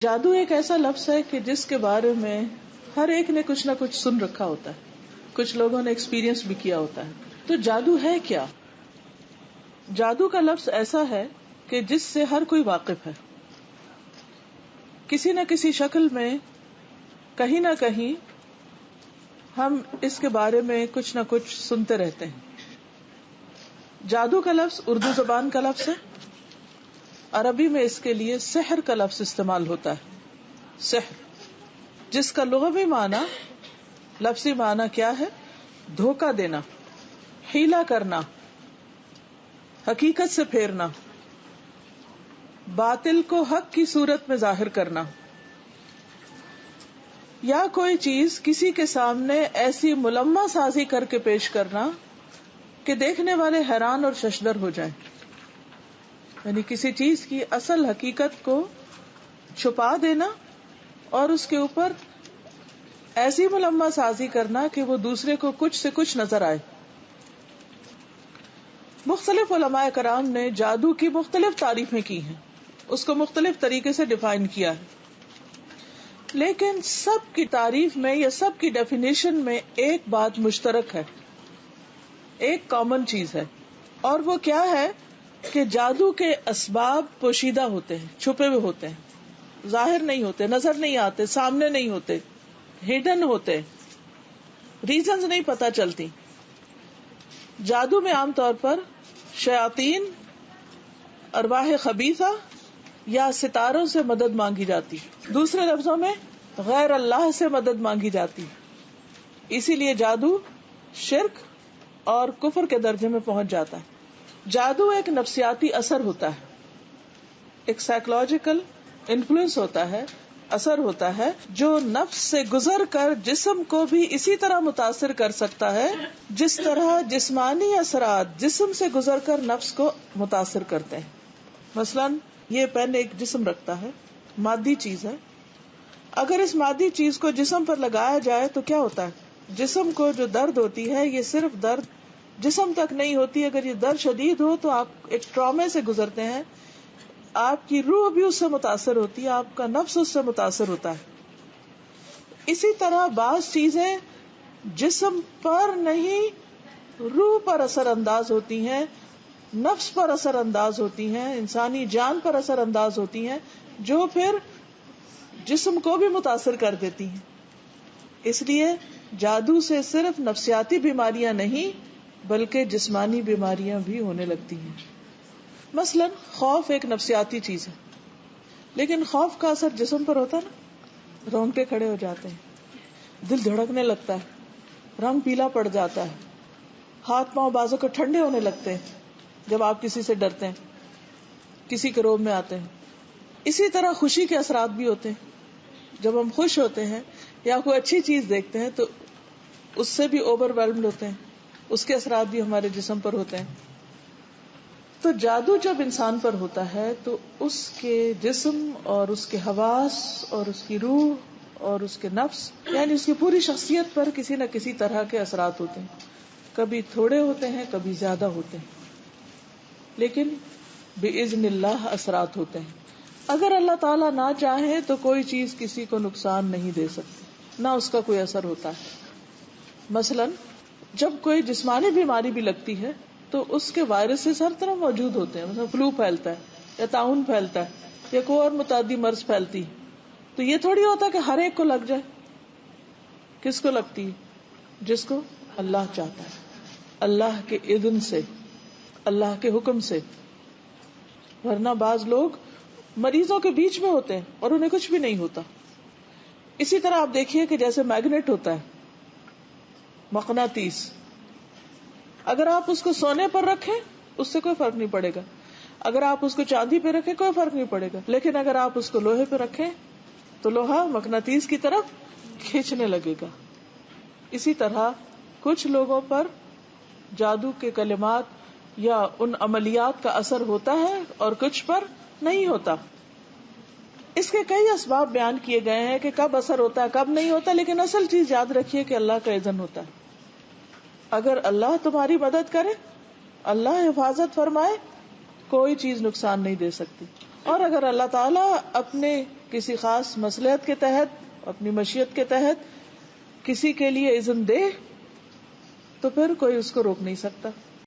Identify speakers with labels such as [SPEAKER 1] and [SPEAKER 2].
[SPEAKER 1] جادو ایک ایسا لفظ ہے کہ جس کے بارے میں ہر ایک نے کچھ نہ کچھ سن رکھا ہوتا ہے، کچھ لوگوں نے ایکسپیرینس بھی کیا ہوتا ہے. تو جادو ہے کیا؟ جادو کا لفظ ایسا ہے کہ جس سے ہر کوئی واقف ہے، کسی نہ کسی شکل میں، کہیں نہ کہیں ہم اس کے بارے میں کچھ نہ کچھ سنتے رہتے ہیں. جادو کا لفظ اردو زبان کا لفظ ہے. عربی میں اس کے لیے سحر کا لفظ استعمال ہوتا ہے. سحر، جس کا لغوی معنی، لفظی معنی کیا ہے؟ دھوکہ دینا، حیلہ کرنا، حقیقت سے پھیرنا، باطل کو حق کی صورت میں ظاہر کرنا، یا کوئی چیز کسی کے سامنے ایسی ملمہ سازی کر کے پیش کرنا کہ دیکھنے والے حیران اور ششدر ہو جائیں. یعنی کسی چیز کی اصل حقیقت کو چھپا دینا اور اس کے اوپر ایسی ملمہ سازی کرنا کہ وہ دوسرے کو کچھ سے کچھ نظر آئے. مختلف علماء کرام نے جادو کی مختلف تعریفیں کی ہیں، اس کو مختلف طریقے سے ڈیفائن کیا ہے، لیکن سب کی تعریف میں یا سب کی ڈیفینیشن میں ایک بات مشترک ہے، ایک کامن چیز ہے. اور وہ کیا ہے کہ جادو کے اسباب پوشیدہ ہوتے ہیں، چھپے ہوئے ہوتے ہیں، ظاہر نہیں ہوتے، نظر نہیں آتے، سامنے نہیں ہوتے، ہڈن ہوتے، ریزنز نہیں پتہ چلتی. جادو میں عام طور پر شیاطین، ارواح خبیثہ یا ستاروں سے مدد مانگی جاتی، دوسرے لفظوں میں غیر اللہ سے مدد مانگی جاتی. اسی لیے جادو شرک اور کفر کے درجے میں پہنچ جاتا ہے. جادو ایک نفسیاتی اثر ہوتا ہے، ایک سائیکولوجیکل انفلوئنس ہوتا ہے، اثر ہوتا ہے جو نفس سے گزر کر جسم کو بھی اسی طرح متاثر کر سکتا ہے جس طرح جسمانی اثرات جسم سے گزر کر نفس کو متاثر کرتے ہیں. مثلاً یہ پین ایک جسم رکھتا ہے، مادی چیز ہے. اگر اس مادی چیز کو جسم پر لگایا جائے تو کیا ہوتا ہے؟ جسم کو جو درد ہوتی ہے، یہ صرف درد جسم تک نہیں ہوتی. اگر یہ درد شدید ہو تو آپ ایک ٹرامے سے گزرتے ہیں، آپ کی روح بھی اس سے متاثر ہوتی ہے، آپ کا نفس اس سے متاثر ہوتا ہے. اسی طرح بعض چیزیں جسم پر نہیں، روح پر اثر انداز ہوتی ہیں، نفس پر اثر انداز ہوتی ہیں، انسانی جان پر اثر انداز ہوتی ہیں، جو پھر جسم کو بھی متاثر کر دیتی ہیں. اس لیے جادو سے صرف نفسیاتی بیماریاں نہیں بلکہ جسمانی بیماریاں بھی ہونے لگتی ہیں. مثلا خوف ایک نفسیاتی چیز ہے، لیکن خوف کا اثر جسم پر ہوتا ہے نا، رونگٹے کھڑے ہو جاتے ہیں، دل دھڑکنے لگتا ہے، رنگ پیلا پڑ جاتا ہے، ہاتھ پاؤں بازو کو ٹھنڈے ہونے لگتے ہیں جب آپ کسی سے ڈرتے ہیں، کسی کے روب میں آتے ہیں. اسی طرح خوشی کے اثرات بھی ہوتے ہیں. جب ہم خوش ہوتے ہیں یا کوئی اچھی چیز دیکھتے ہیں تو اس سے بھی اوور ویلمڈ ہوتے ہیں، اس کے اثرات بھی ہمارے جسم پر ہوتے ہیں. تو جادو جب انسان پر ہوتا ہے تو اس کے جسم اور اس کے حواس اور اس کی روح اور اس کے نفس، یعنی اس کی پوری شخصیت پر کسی نہ کسی طرح کے اثرات ہوتے ہیں. کبھی تھوڑے ہوتے ہیں، کبھی زیادہ ہوتے ہیں، لیکن بِإِذْنِ اللہ اثرات ہوتے ہیں. اگر اللہ تعالیٰ نہ چاہے تو کوئی چیز کسی کو نقصان نہیں دے سکتی، نہ اس کا کوئی اثر ہوتا ہے. مثلاً جب کوئی جسمانی بیماری بھی لگتی ہے تو اس کے وائرسز ہر طرح موجود ہوتے ہیں. مثلا فلو پھیلتا ہے یا طاعون پھیلتا ہے یا کوئی اور متعدی مرض پھیلتی، تو یہ تھوڑی ہوتا کہ ہر ایک کو لگ جائے. کس کو لگتی ہے؟ جس کو اللہ چاہتا ہے، اللہ کے اذن سے، اللہ کے حکم سے. ورنہ بعض لوگ مریضوں کے بیچ میں ہوتے ہیں اور انہیں کچھ بھی نہیں ہوتا. اسی طرح آپ دیکھیے کہ جیسے میگنیٹ ہوتا ہے، مقناطیس، اگر آپ اس کو سونے پر رکھیں اس سے کوئی فرق نہیں پڑے گا، اگر آپ اس کو چاندی پہ رکھیں کوئی فرق نہیں پڑے گا، لیکن اگر آپ اس کو لوہے پہ رکھیں تو لوہا مقناطیس کی طرف کھینچنے لگے گا. اسی طرح کچھ لوگوں پر جادو کے کلمات یا ان عملیات کا اثر ہوتا ہے اور کچھ پر نہیں ہوتا. اس کے کئی اسباب بیان کیے گئے ہیں کہ کب اثر ہوتا ہے کب نہیں ہوتا، لیکن اصل چیز یاد رکھیے کہ اللہ کا اذن ہوتا ہے. اگر اللہ تمہاری مدد کرے، اللہ حفاظت فرمائے، کوئی چیز نقصان نہیں دے سکتی. اور اگر اللہ تعالیٰ اپنے کسی خاص مصلحت کے تحت، اپنی مشیت کے تحت کسی کے لیے اذن دے تو پھر کوئی اس کو روک نہیں سکتا.